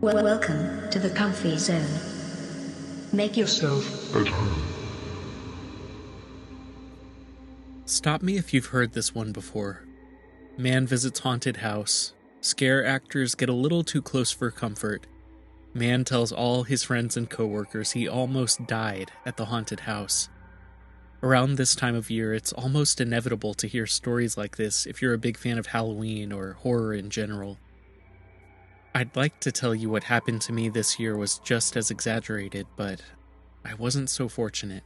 Welcome to the comfy zone. Make yourself at home. Stop me if you've heard this one before. Man visits haunted house. Scare actors get a little too close for comfort. Man tells all his friends and coworkers he almost died at the haunted house. Around this time of year, it's almost inevitable to hear stories like this if you're a big fan of Halloween or horror in general. I'd like to tell you what happened to me this year was just as exaggerated, but I wasn't so fortunate.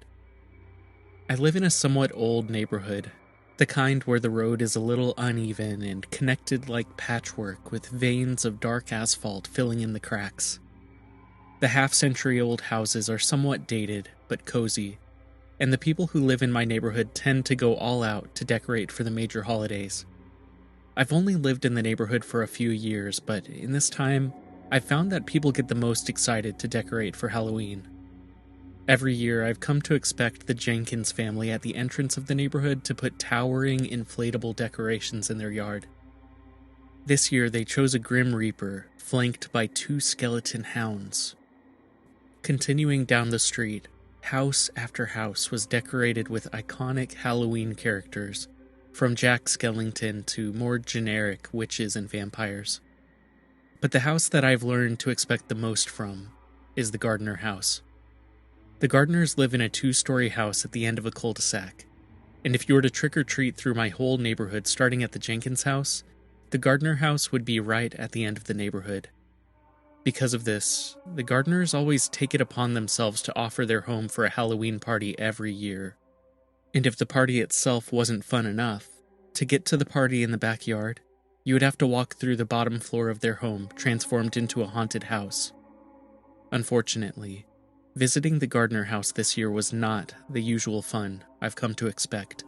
I live in a somewhat old neighborhood, the kind where the road is a little uneven and connected like patchwork with veins of dark asphalt filling in the cracks. The half-century-old houses are somewhat dated, but cozy, and the people who live in my neighborhood tend to go all out to decorate for the major holidays. I've only lived in the neighborhood for a few years, but in this time, I've found that people get the most excited to decorate for Halloween. Every year, I've come to expect the Jenkins family at the entrance of the neighborhood to put towering, inflatable decorations in their yard. This year, they chose a Grim Reaper, flanked by 2 skeleton hounds. Continuing down the street, house after house was decorated with iconic Halloween characters, from Jack Skellington to more generic witches and vampires. But the house that I've learned to expect the most from is the Gardner house. The Gardners live in a 2-story house at the end of a cul-de-sac, and if you were to trick-or-treat through my whole neighborhood starting at the Jenkins house, the Gardner house would be right at the end of the neighborhood. Because of this, the Gardners always take it upon themselves to offer their home for a Halloween party every year. And if the party itself wasn't fun enough, to get to the party in the backyard, you would have to walk through the bottom floor of their home, transformed into a haunted house. Unfortunately, visiting the Gardner house this year was not the usual fun I've come to expect.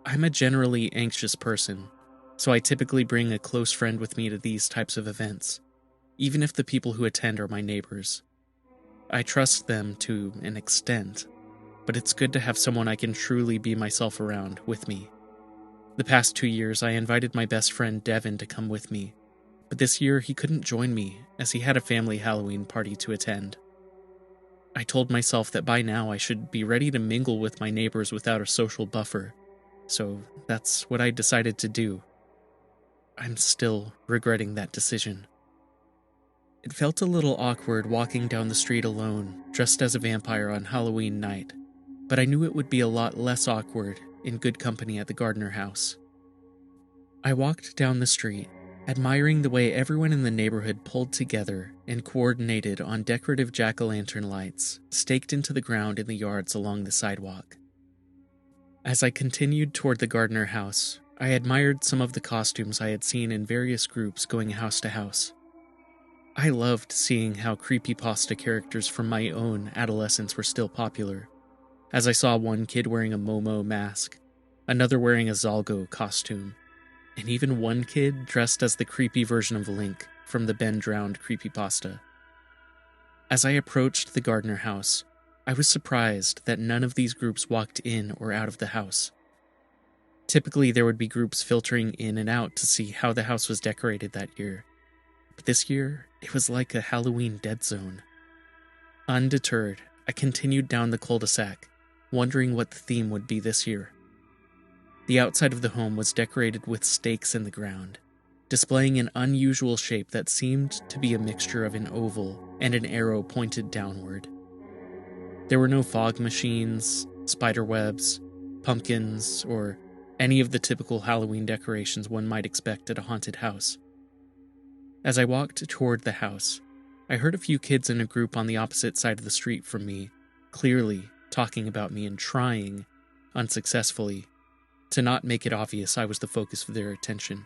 I'm a generally anxious person, so I typically bring a close friend with me to these types of events, even if the people who attend are my neighbors. I trust them to an extent, but it's good to have someone I can truly be myself around with me. The past 2 years, I invited my best friend Devin to come with me, but this year he couldn't join me as he had a family Halloween party to attend. I told myself that by now I should be ready to mingle with my neighbors without a social buffer, so that's what I decided to do. I'm still regretting that decision. It felt a little awkward walking down the street alone, dressed as a vampire on Halloween night, but I knew it would be a lot less awkward in good company at the Gardner house. I walked down the street, admiring the way everyone in the neighborhood pulled together and coordinated on decorative jack-o'-lantern lights staked into the ground in the yards along the sidewalk. As I continued toward the Gardner house, I admired some of the costumes I had seen in various groups going house to house. I loved seeing how Creepypasta characters from my own adolescence were still popular, as I saw one kid wearing a Momo mask, another wearing a Zalgo costume, and even one kid dressed as the creepy version of Link from the Ben Drowned Creepypasta. As I approached the Gardner house, I was surprised that none of these groups walked in or out of the house. Typically, there would be groups filtering in and out to see how the house was decorated that year, but this year, it was like a Halloween dead zone. Undeterred, I continued down the cul-de-sac, wondering what the theme would be this year. The outside of the home was decorated with stakes in the ground, displaying an unusual shape that seemed to be a mixture of an oval and an arrow pointed downward. There were no fog machines, spider webs, pumpkins, or any of the typical Halloween decorations one might expect at a haunted house. As I walked toward the house, I heard a few kids in a group on the opposite side of the street from me, clearly talking about me and trying, unsuccessfully, to not make it obvious I was the focus of their attention.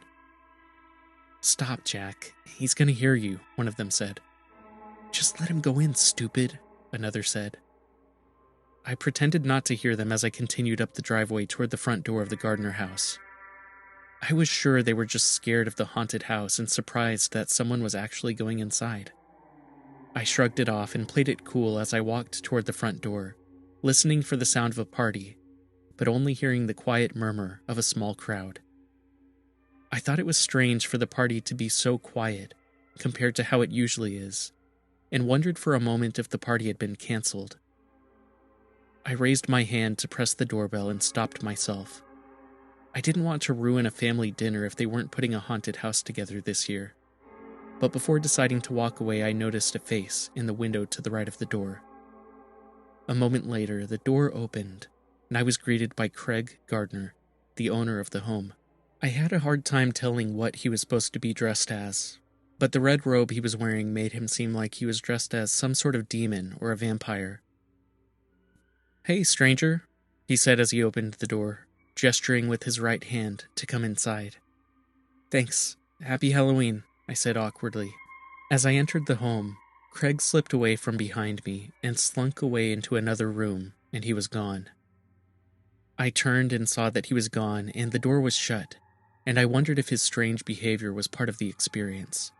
"Stop, Jack. He's gonna hear you," one of them said. "Just let him go in, stupid," another said. I pretended not to hear them as I continued up the driveway toward the front door of the Gardner house. I was sure they were just scared of the haunted house and surprised that someone was actually going inside. I shrugged it off and played it cool as I walked toward the front door, listening for the sound of a party, but only hearing the quiet murmur of a small crowd. I thought it was strange for the party to be so quiet, compared to how it usually is, and wondered for a moment if the party had been canceled. I raised my hand to press the doorbell and stopped myself. I didn't want to ruin a family dinner if they weren't putting a haunted house together this year. But before deciding to walk away, I noticed a face in the window to the right of the door. A moment later, the door opened, and I was greeted by Craig Gardner, the owner of the home. I had a hard time telling what he was supposed to be dressed as, but the red robe he was wearing made him seem like he was dressed as some sort of demon or a vampire. "Hey, stranger," he said as he opened the door, gesturing with his right hand to come inside. "Thanks. Happy Halloween," I said awkwardly. As I entered the home, Craig slipped away from behind me and slunk away into another room, and he was gone. I turned and saw that he was gone and the door was shut, and I wondered if his strange behavior was part of the experience.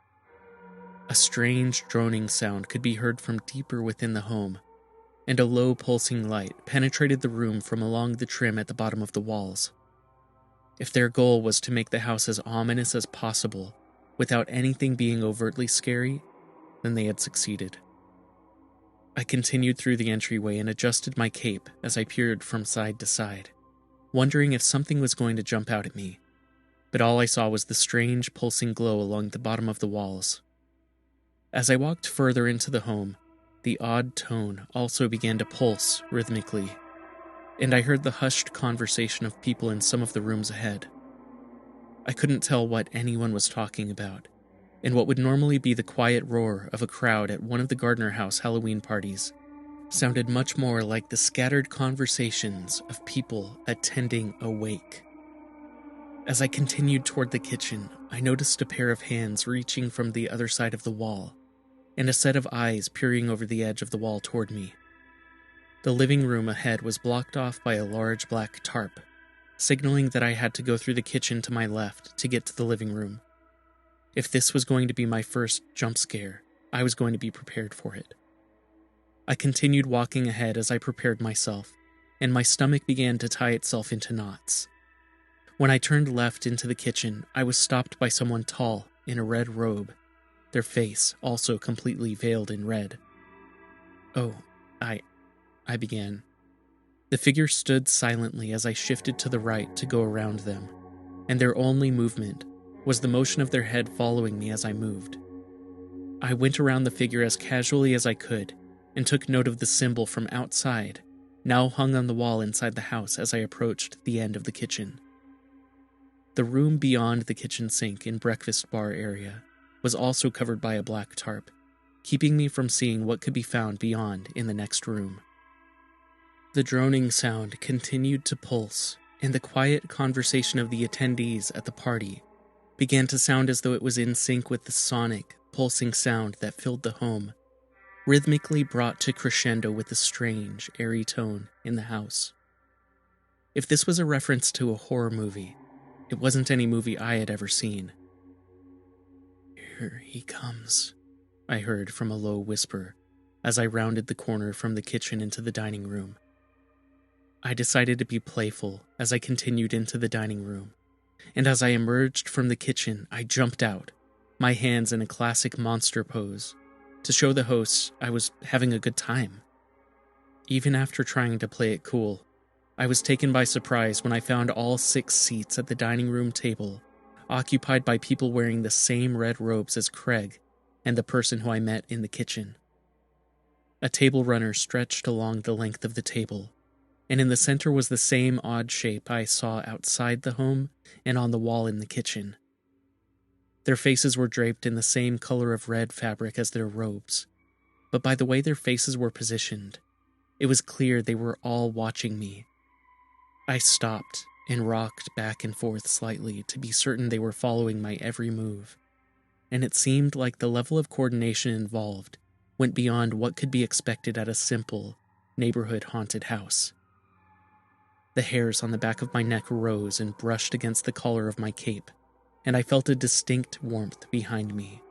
A strange droning sound could be heard from deeper within the home, and a low pulsing light penetrated the room from along the trim at the bottom of the walls. If their goal was to make the house as ominous as possible, without anything being overtly scary, then they had succeeded. I continued through the entryway and adjusted my cape as I peered from side to side, wondering if something was going to jump out at me, but all I saw was the strange pulsing glow along the bottom of the walls. As I walked further into the home, the odd tone also began to pulse rhythmically, and I heard the hushed conversation of people in some of the rooms ahead. I couldn't tell what anyone was talking about, and what would normally be the quiet roar of a crowd at one of the Gardner House Halloween parties sounded much more like the scattered conversations of people attending a wake. As I continued toward the kitchen, I noticed a pair of hands reaching from the other side of the wall, and a set of eyes peering over the edge of the wall toward me. The living room ahead was blocked off by a large black tarp, signaling that I had to go through the kitchen to my left to get to the living room. If this was going to be my first jump scare, I was going to be prepared for it. I continued walking ahead as I prepared myself, and my stomach began to tie itself into knots. When I turned left into the kitchen, I was stopped by someone tall in a red robe, their face also completely veiled in red. "Oh, I began. The figure stood silently as I shifted to the right to go around them, and their only movement was the motion of their head following me as I moved. I went around the figure as casually as I could, and took note of the symbol from outside, now hung on the wall inside the house as I approached the end of the kitchen. The room beyond the kitchen sink and breakfast bar area was also covered by a black tarp, keeping me from seeing what could be found beyond in the next room. The droning sound continued to pulse, and the quiet conversation of the attendees at the party began to sound as though it was in sync with the sonic, pulsing sound that filled the home, rhythmically brought to crescendo with a strange, airy tone in the house. If this was a reference to a horror movie, it wasn't any movie I had ever seen. "Here he comes," I heard from a low whisper as I rounded the corner from the kitchen into the dining room. I decided to be playful as I continued into the dining room, and as I emerged from the kitchen, I jumped out, my hands in a classic monster pose, to show the hosts I was having a good time. Even after trying to play it cool, I was taken by surprise when I found all 6 seats at the dining room table occupied by people wearing the same red robes as Craig and the person who I met in the kitchen. A table runner stretched along the length of the table, and in the center was the same odd shape I saw outside the home and on the wall in the kitchen. Their faces were draped in the same color of red fabric as their robes, but by the way their faces were positioned, it was clear they were all watching me. I stopped and rocked back and forth slightly to be certain they were following my every move, and it seemed like the level of coordination involved went beyond what could be expected at a simple, neighborhood haunted house. The hairs on the back of my neck rose and brushed against the collar of my cape, and I felt a distinct warmth behind me.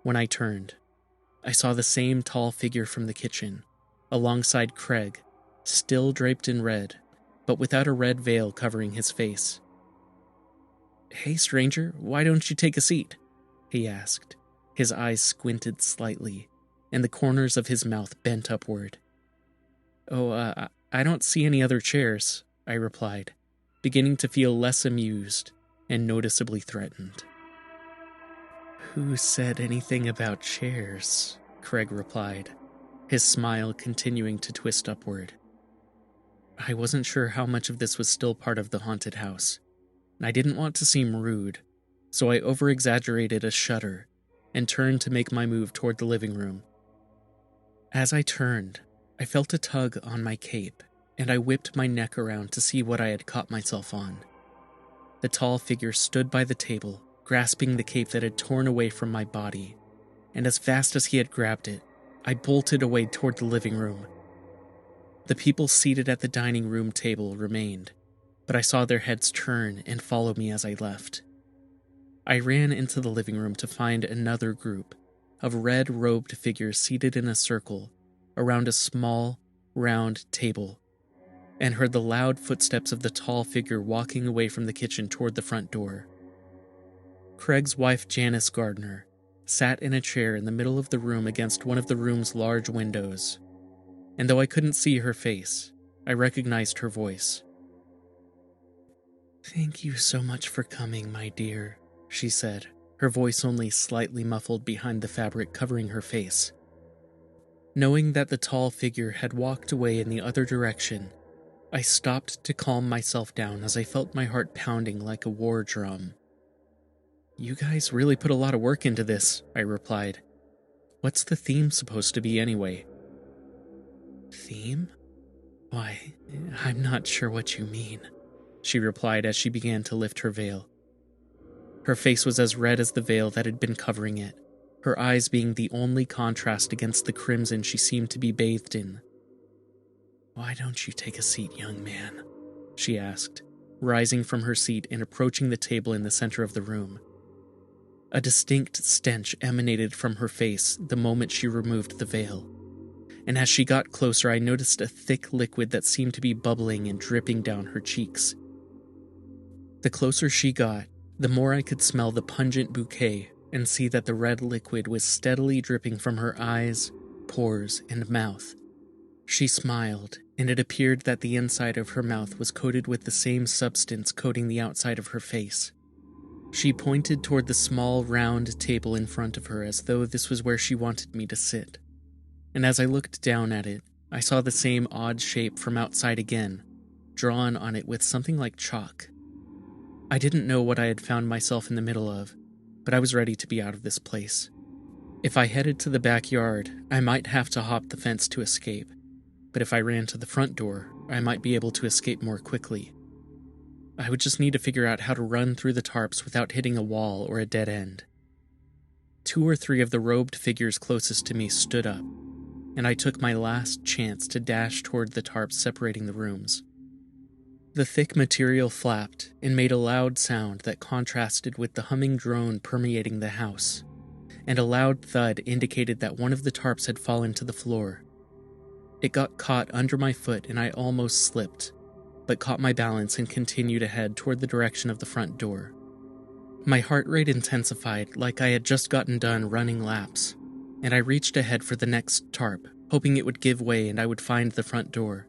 When I turned, I saw the same tall figure from the kitchen, alongside Craig, still draped in red, but without a red veil covering his face. "Hey, stranger, why don't you take a seat?" he asked, His eyes squinted slightly, and the corners of his mouth bent upward. I don't see any other chairs," I replied, beginning to feel less amused and noticeably threatened. "Who said anything about chairs?" Craig replied, his smile continuing to twist upward. I wasn't sure how much of this was still part of the haunted house, and I didn't want to seem rude, so I over-exaggerated a shudder and turned to make my move toward the living room. As I turned, I felt a tug on my cape, and I whipped my neck around to see what I had caught myself on. The tall figure stood by the table, grasping the cape that had torn away from my body, and as fast as he had grabbed it, I bolted away toward the living room. The people seated at the dining room table remained, but I saw their heads turn and follow me as I left. I ran into the living room to find another group of red-robed figures seated in a circle around a small, round table, and heard the loud footsteps of the tall figure walking away from the kitchen toward the front door. Craig's wife, Janice Gardner, sat in a chair in the middle of the room against one of the room's large windows, and though I couldn't see her face, I recognized her voice. "Thank you so much for coming, my dear," she said, her voice only slightly muffled behind the fabric covering her face. Knowing that the tall figure had walked away in the other direction, I stopped to calm myself down as I felt my heart pounding like a war drum. "You guys really put a lot of work into this," I replied. "What's the theme supposed to be anyway?" "Theme? Why, I'm not sure what you mean," she replied as she began to lift her veil. Her face was as red as the veil that had been covering it, her eyes being the only contrast against the crimson she seemed to be bathed in. "Why don't you take a seat, young man?" she asked, rising from her seat and approaching the table in the center of the room. A distinct stench emanated from her face the moment she removed the veil, and as she got closer I noticed a thick liquid that seemed to be bubbling and dripping down her cheeks. The closer she got, the more I could smell the pungent bouquet and see that the red liquid was steadily dripping from her eyes, pores, and mouth. She smiled, and it appeared that the inside of her mouth was coated with the same substance coating the outside of her face. She pointed toward the small, round table in front of her as though this was where she wanted me to sit. And as I looked down at it, I saw the same odd shape from outside again, drawn on it with something like chalk. I didn't know what I had found myself in the middle of, but I was ready to be out of this place. If I headed to the backyard, I might have to hop the fence to escape, but if I ran to the front door, I might be able to escape more quickly. I would just need to figure out how to run through the tarps without hitting a wall or a dead end. 2 or 3 of the robed figures closest to me stood up, and I took my last chance to dash toward the tarps separating the rooms. The thick material flapped and made a loud sound that contrasted with the humming drone permeating the house, and a loud thud indicated that one of the tarps had fallen to the floor. It got caught under my foot and I almost slipped, but caught my balance and continued ahead toward the direction of the front door. My heart rate intensified like I had just gotten done running laps, and I reached ahead for the next tarp, hoping it would give way and I would find the front door.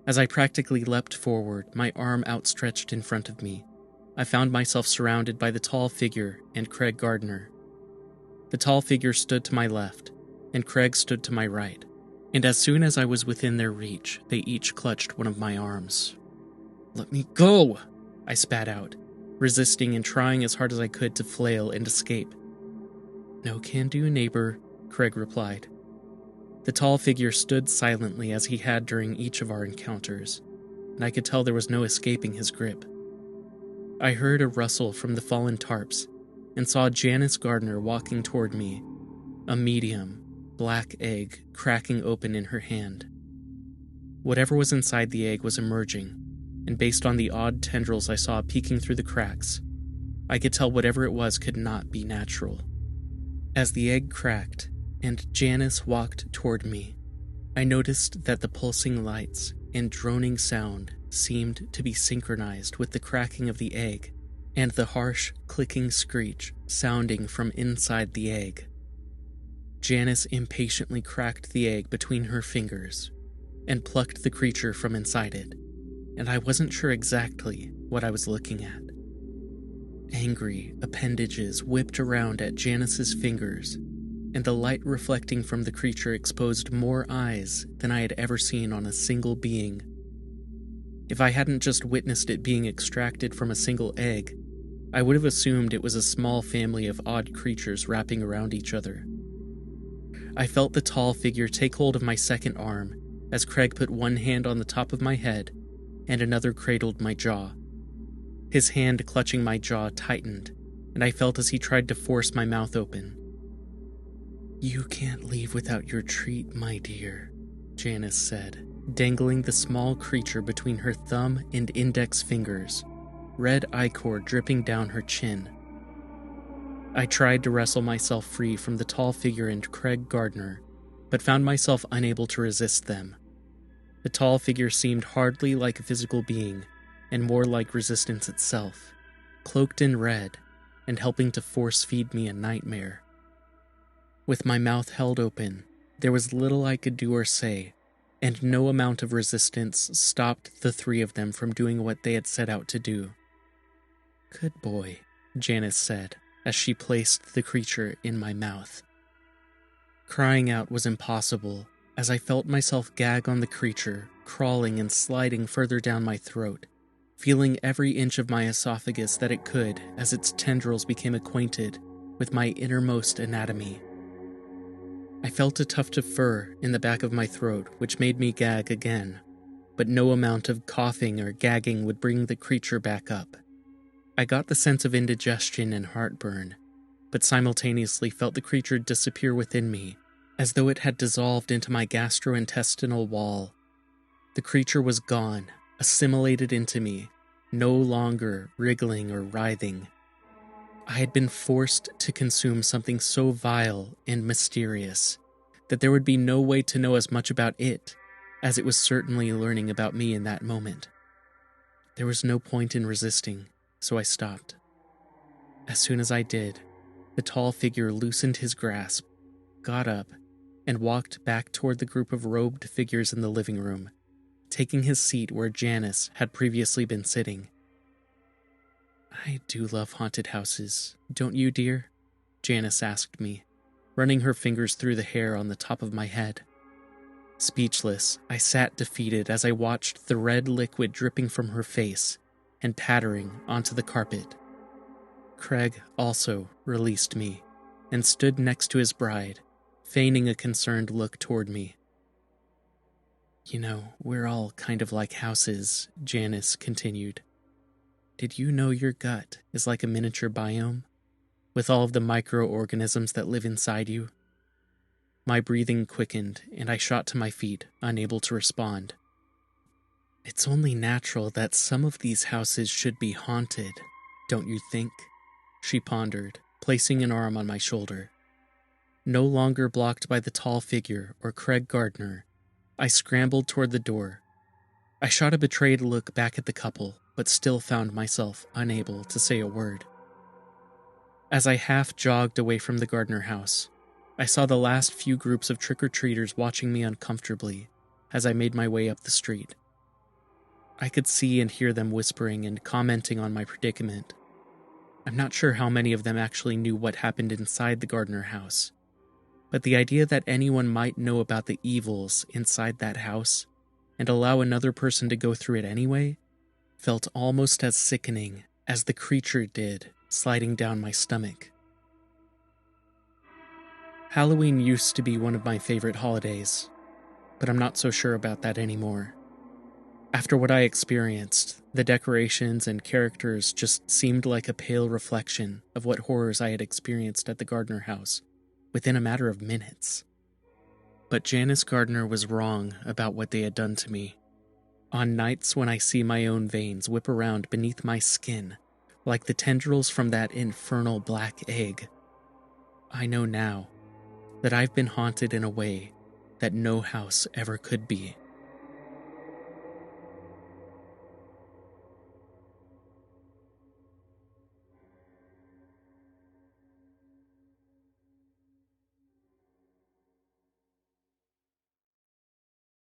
As I practically leapt forward, my arm outstretched in front of me, I found myself surrounded by the tall figure and Craig Gardner. The tall figure stood to my left, and Craig stood to my right, and as soon as I was within their reach, they each clutched one of my arms. "Let me go!" I spat out, resisting and trying as hard as I could to flail and escape. "No can do, neighbor," Craig replied. The tall figure stood silently as he had during each of our encounters, and I could tell there was no escaping his grip. I heard a rustle from the fallen tarps and saw Janice Gardner walking toward me, a medium, black egg cracking open in her hand. Whatever was inside the egg was emerging, and based on the odd tendrils I saw peeking through the cracks, I could tell whatever it was could not be natural. As the egg cracked, and Janice walked toward me, I noticed that the pulsing lights and droning sound seemed to be synchronized with the cracking of the egg and the harsh, clicking screech sounding from inside the egg. Janice impatiently cracked the egg between her fingers and plucked the creature from inside it, and I wasn't sure exactly what I was looking at. Angry appendages whipped around at Janice's fingers, and the light reflecting from the creature exposed more eyes than I had ever seen on a single being. If I hadn't just witnessed it being extracted from a single egg, I would have assumed it was a small family of odd creatures wrapping around each other. I felt the tall figure take hold of my second arm as Craig put one hand on the top of my head and another cradled my jaw. His hand clutching my jaw tightened, and I felt as he tried to force my mouth open. "You can't leave without your treat, my dear," Janice said, dangling the small creature between her thumb and index fingers, red ichor dripping down her chin. I tried to wrestle myself free from the tall figure and Craig Gardner, but found myself unable to resist them. The tall figure seemed hardly like a physical being, and more like resistance itself, cloaked in red, and helping to force-feed me a nightmare. With my mouth held open, there was little I could do or say, and no amount of resistance stopped the three of them from doing what they had set out to do. "Good boy," Janice said, as she placed the creature in my mouth. Crying out was impossible, as I felt myself gag on the creature, crawling and sliding further down my throat, feeling every inch of my esophagus that it could as its tendrils became acquainted with my innermost anatomy. I felt a tuft of fur in the back of my throat, which made me gag again, but no amount of coughing or gagging would bring the creature back up. I got the sense of indigestion and heartburn, but simultaneously felt the creature disappear within me, as though it had dissolved into my gastrointestinal wall. The creature was gone, assimilated into me, no longer wriggling or writhing. I had been forced to consume something so vile and mysterious that there would be no way to know as much about it as it was certainly learning about me in that moment. There was no point in resisting, so I stopped. As soon as I did, the tall figure loosened his grasp, got up, and walked back toward the group of robed figures in the living room, taking his seat where Janice had previously been sitting. "I do love haunted houses, don't you, dear?" Janice asked me, running her fingers through the hair on the top of my head. Speechless, I sat defeated as I watched the red liquid dripping from her face and pattering onto the carpet. Craig also released me and stood next to his bride, feigning a concerned look toward me. "You know, we're all kind of like houses," Janice continued. "Did you know your gut is like a miniature biome, with all of the microorganisms that live inside you?" My breathing quickened, and I shot to my feet, unable to respond. "It's only natural that some of these houses should be haunted, don't you think?" she pondered, placing an arm on my shoulder. No longer blocked by the tall figure or Craig Gardner, I scrambled toward the door. I shot a betrayed look back at the couple, but still found myself unable to say a word. As I half jogged away from the Gardner house, I saw the last few groups of trick-or-treaters watching me uncomfortably as I made my way up the street. I could see and hear them whispering and commenting on my predicament. I'm not sure how many of them actually knew what happened inside the Gardner house, but the idea that anyone might know about the evils inside that house and allow another person to go through it anyway felt almost as sickening as the creature did sliding down my stomach. Halloween used to be one of my favorite holidays, but I'm not so sure about that anymore. After what I experienced, the decorations and characters just seemed like a pale reflection of what horrors I had experienced at the Gardner house within a matter of minutes. But Janice Gardner was wrong about what they had done to me. On nights when I see my own veins whip around beneath my skin, like the tendrils from that infernal black egg, I know now that I've been haunted in a way that no house ever could be.